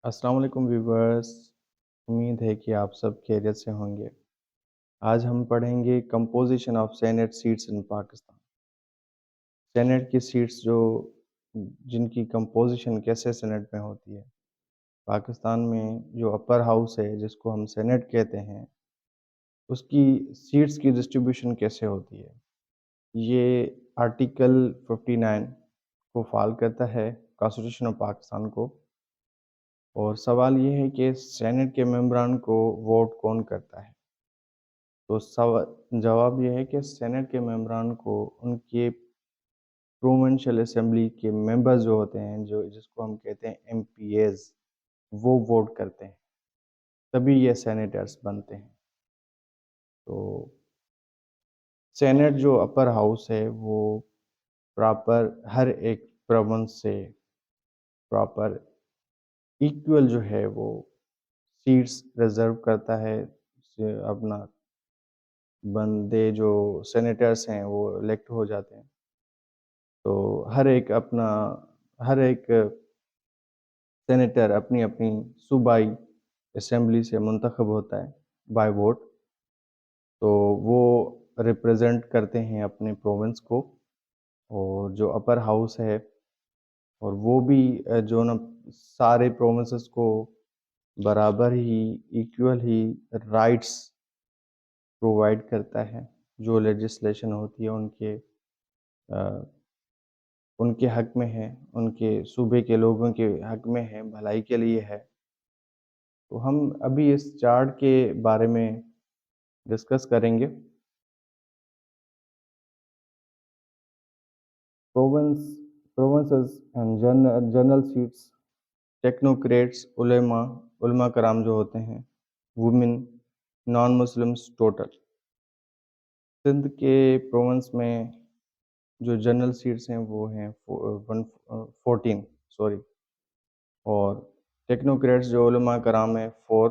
السلام علیکم ویورز، امید ہے کہ آپ سب خیریت سے ہوں گے۔ آج ہم پڑھیں گے composition of senate seats in Pakistan. Senate کی سیٹس جن کی کمپوزیشن کیسے سینیٹ میں ہوتی ہے۔ پاکستان میں جو اپر ہاؤس ہے جس کو ہم سینیٹ کہتے ہیں، اس کی سیٹس کی ڈسٹریبیوشن کیسے ہوتی ہے۔ یہ آرٹیکل 59 کو فال کرتا ہے کانسٹیٹیوشن آف پاکستان کو، اور سوال یہ ہے کہ سینیٹ کے ممبران کو ووٹ کون کرتا ہے۔ تو جواب یہ ہے کہ سینیٹ کے ممبران کو ان کے پروونشل اسمبلی کے ممبرز جو ہوتے ہیں، جس کو ہم کہتے ہیں ایم پی ایز، وہ ووٹ کرتے ہیں، تبھی یہ سینیٹرز بنتے ہیں۔ تو سینیٹ جو اپر ہاؤس ہے وہ پراپر ہر ایک پروونس سے پراپر ایکول جو ہے وہ سیٹس ریزرو کرتا ہے۔ اپنا بندے جو سینیٹرز ہیں وہ الیکٹ ہو جاتے ہیں، تو ہر ایک سینیٹر اپنی اپنی صوبائی اسمبلی سے منتخب ہوتا ہے بائی ووٹ، تو وہ ریپریزنٹ کرتے ہیں اپنے پروونس کو، اور جو اپر ہاؤس ہے اور وہ بھی جو نا سارے پروونسز کو برابر ہی ایکول ہی رائٹس پرووائڈ کرتا ہے۔ جو لیجسلیشن ہوتی ہے ان کے حق میں ہے، ان کے صوبے کے لوگوں کے حق میں ہے، بھلائی کے لیے ہے۔ تو ہم ابھی اس چارٹ کے بارے میں ڈسکس کریں گے۔ Provinces and general seats, technocrats, علماء کرام جو ہوتے ہیں، women, non Muslims total. Sindh کے پروونس میں جو جنرل سیٹس ہیں وہ ہیں 14 اور ٹیکنوکریٹس جو علماء کرام ہیں 4،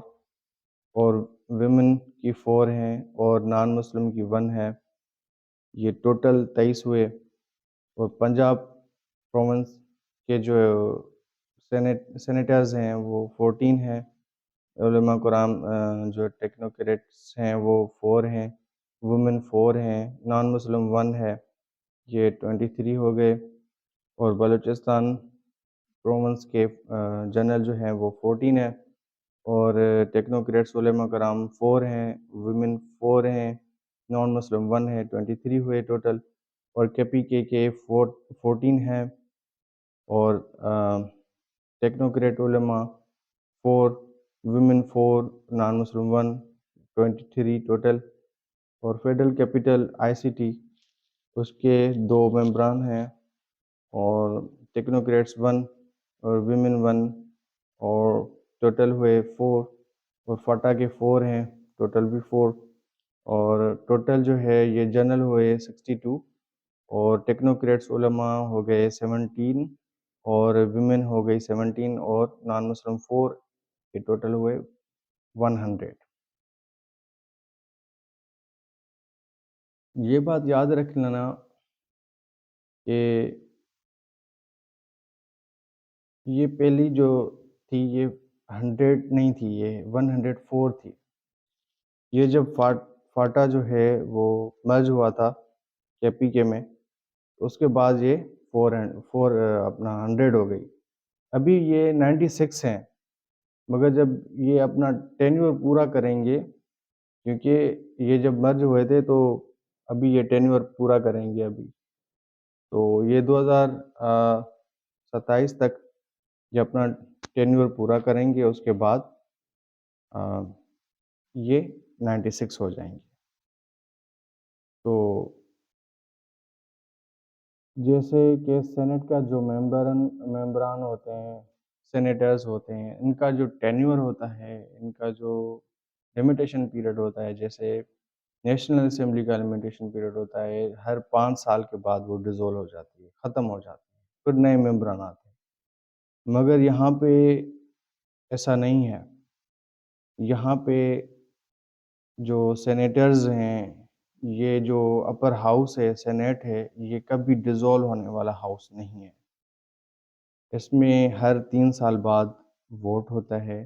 اور ویمن کی 4 ہیں، اور نان مسلم کی 1 ہے۔ یہ ٹوٹل 23 ہوئے۔ اور پنجاب پروونس کے جو سینیٹرز ہیں وہ 14 ہیں، علماء کرام جو ٹیکنوکریٹس ہیں وہ 4 ہیں، وومن 4 ہیں، نان مسلم 1 ہے، یہ 23 ہو گئے۔ اور بلوچستان پروونس کے جنرل جو ہیں وہ 14 ہیں، اور ٹیکنوکریٹس علماء کرام 4 ہیں، ویمن 4 ہیں، نان مسلم 1 ہے، 23 ہوئے ٹوٹل۔ اور کے پی کے 14 ہیں، اور ٹیکنوکریٹ علماء 4، ویمن 4، نان مسلم 1، 23 ٹوٹل۔ اور فیڈرل کیپٹل آئی سی ٹی، اس کے 2 ممبران ہیں، اور ٹیکنوکریٹس 1 اور ویمن 1، اور ٹوٹل ہوئے 4۔ اور فاٹا کے 4 ہیں، ٹوٹل بھی 4۔ اور ٹوٹل جو ہے یہ جنرل ہوئے 62، اور ٹیکنوکریٹس علماء ہو گئے 17، اور ویمن ہو گئی 17، اور نان مسلم 4، یہ ٹوٹل ہوئے 100۔ یہ بات یاد رکھ لینا کہ یہ پہلی جو تھی یہ 100 نہیں تھی، یہ 104 تھی۔ یہ جب فاٹا جو ہے وہ مرج ہوا تھا کے پی کے میں، اس کے بعد یہ 4 اپنا 100 ہو گئی۔ ابھی یہ 96 ہیں، مگر جب یہ اپنا ٹینیور پورا کریں گے، کیونکہ یہ جب مرج ہوئے تھے تو ابھی یہ ٹینیور پورا کریں گے ابھی، تو یہ 2027 تک یہ اپنا ٹینیور پورا کریں گے، اس کے بعد یہ 96 ہو جائیں گے۔ تو جیسے کہ سینٹ کا جو ممبران ہوتے ہیں، سینیٹرز ہوتے ہیں، ان کا جو ٹینیور ہوتا ہے، ان کا جو لمیٹیشن پیریڈ ہوتا ہے، جیسے نیشنل اسمبلی کا لمیٹیشن پیریڈ ہوتا ہے، ہر 5 سال کے بعد وہ ڈیزول ہو جاتی ہے، ختم ہو جاتی ہے، پھر نئے ممبران آتے ہیں۔ مگر یہاں پہ ایسا نہیں ہے۔ یہاں پہ جو سینیٹرز ہیں، یہ جو اپر ہاؤس ہے، سینیٹ ہے، یہ کبھی ڈیزول ہونے والا ہاؤس نہیں ہے۔ اس میں ہر 3 سال بعد ووٹ ہوتا ہے،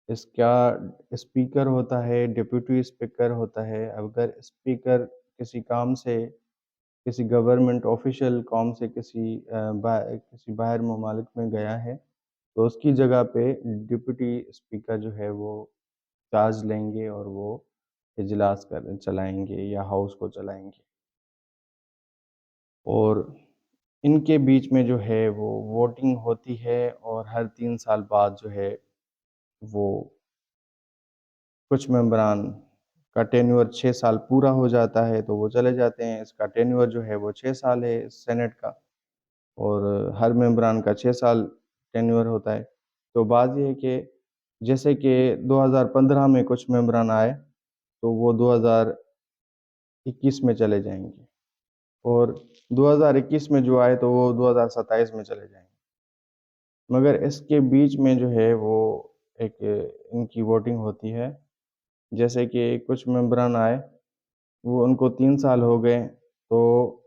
اس کا اسپیکر ہوتا ہے، ڈپٹی اسپیکر ہوتا ہے۔ اگر اسپیکر کسی کام سے، کسی گورنمنٹ آفیشیل کام سے کسی باہر ممالک میں گیا ہے تو اس کی جگہ پہ ڈپٹی اسپیکر جو ہے وہ چارج لیں گے اور وہ اجلاس چلائیں گے یا ہاؤس کو چلائیں گے، اور ان کے بیچ میں جو ہے وہ ووٹنگ ہوتی ہے، اور ہر 3 سال بعد جو ہے وہ کچھ ممبران کا ٹینیور 6 سال پورا ہو جاتا ہے تو وہ چلے جاتے ہیں۔ اس کا ٹینیور جو ہے وہ 6 سال ہے سینٹ کا، اور ہر ممبران کا 6 سال ٹینیور ہوتا ہے۔ تو بات یہ ہے کہ جیسے کہ 2015 میں کچھ ممبران آئے تو وہ 2021 میں چلے جائیں گے، اور 2021 میں جو آئے تو وہ 2027 میں چلے جائیں گے۔ مگر اس کے بیچ میں جو ہے وہ ایک ان کی ووٹنگ ہوتی ہے، جیسے کہ کچھ ممبران آئے، وہ ان کو 3 سال ہو گئے تو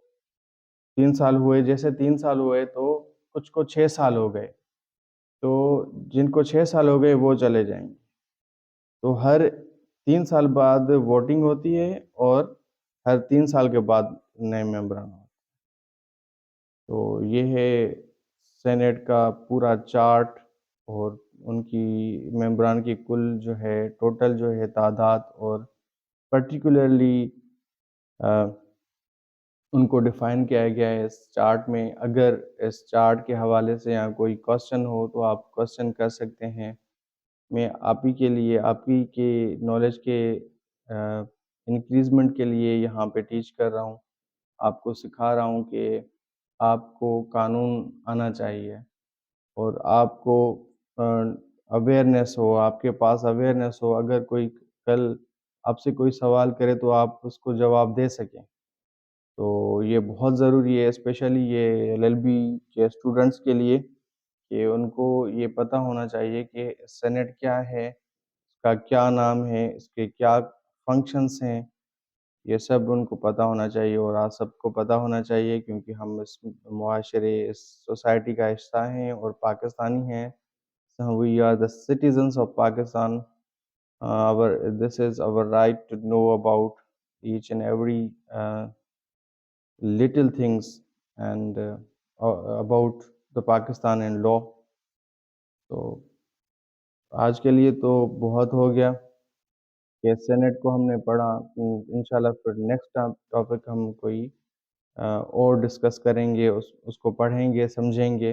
3 سال ہوئے، جیسے 3 سال ہوئے تو کچھ کو 6 سال ہو گئے، تو جن کو 6 سال ہو گئے وہ چلے جائیں گے۔ تو ہر 3 سال بعد ووٹنگ ہوتی ہے، اور ہر 3 سال کے بعد نئے ممبران ہوتے ہیں۔ تو یہ ہے سینٹ کا پورا چارٹ، اور ان کی ممبران کی کل جو ہے ٹوٹل جو ہے تعداد، اور پرٹیکولرلی ان کو ڈیفائن کیا گیا ہے اس چارٹ میں۔ اگر اس چارٹ کے حوالے سے یہاں کوئی کوسچن ہو تو آپ کوسچن کر سکتے ہیں۔ میں آپ ہی کے لیے، آپ ہی کے نالج کے انکریزمنٹ کے لیے یہاں پہ ٹیچ کر رہا ہوں، آپ کو سکھا رہا ہوں کہ آپ کو قانون آنا چاہیے، اور آپ کو اویئرنیس ہو، آپ کے پاس اویئرنیس ہو، اگر کوئی کل آپ سے کوئی سوال کرے تو آپ اس کو جواب دے سکیں۔ تو یہ بہت ضروری ہے، اسپیشلی یہ LLB کے اسٹوڈنٹس کے لیے، کہ ان کو یہ پتہ ہونا چاہیے کہ سینٹ کیا ہے، اس کا کیا نام ہے، اس کے کیا فنکشنز ہیں، یہ سب ان کو پتہ ہونا چاہیے، اور آپ سب کو پتہ ہونا چاہیے، کیونکہ ہم اس معاشرے، اس سوسائٹی کا حصہ ہیں اور پاکستانی ہیں۔ We are the citizens of Pakistan. This is our right to know about each and every little things and about the Pakistan and law. تو آج کے لیے تو بہت ہو گیا کہ سینٹ کو ہم نے پڑھا۔ انشاءاللہ پھر نیکسٹ ٹاپک ہم کوئی اور ڈسکس کریں گے، اس کو پڑھیں گے، سمجھیں گے۔